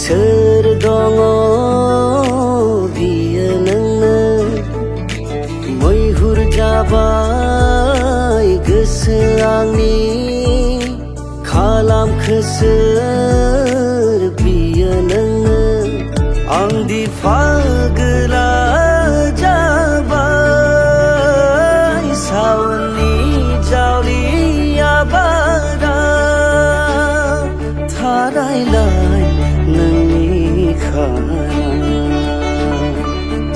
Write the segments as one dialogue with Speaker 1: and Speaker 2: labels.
Speaker 1: सोर दङ बियो नोंनो मैहुर जाबाय गोसो आंनि खालामखो सोर बियो नोंनो आंदि फागोला जाबाय सावननि जावलिया बारा थारायलाय नोंनि खाना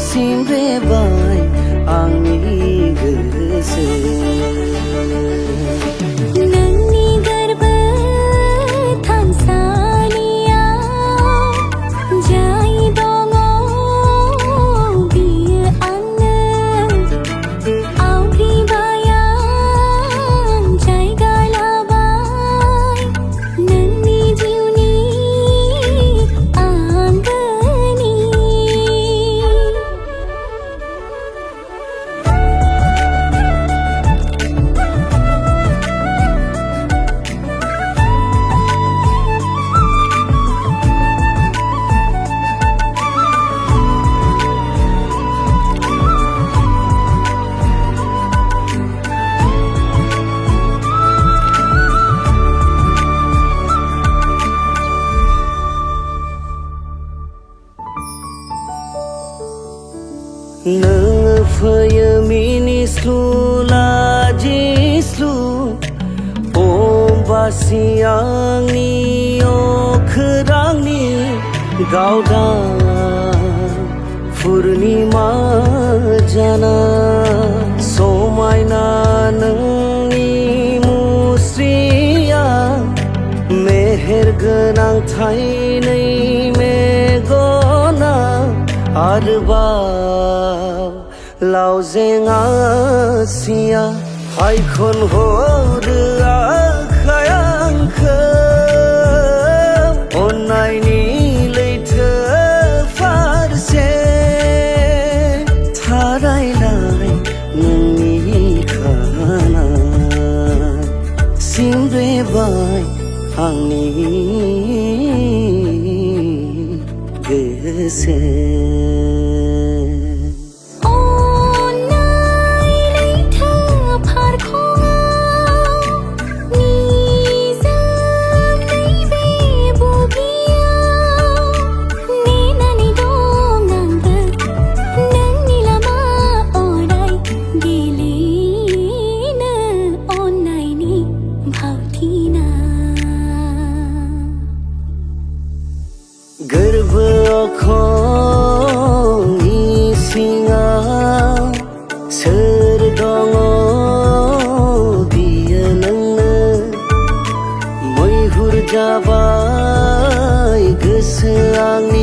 Speaker 1: सिमब्रेबाय आंनि गोसो नोङो फैयो मिनिस्लु लाजिस्लु अम्बासि आंनि अखोरांनि गावदा पुर्निमा जाना समायना नोंनि मुस्रिया मेहेर गोनां थाइनै मेगना आरोबाव लावजें आसिया हायखन हरो आखाय आंखौ अननायनि लैथो फारसे थारायलाय नोंनि खाना सिमब्रेबाय आंनि गोसो गोरबोखौनि सिङाव सोर दङ बियो नोंनो मैहुर जाबाय गोसो आंनि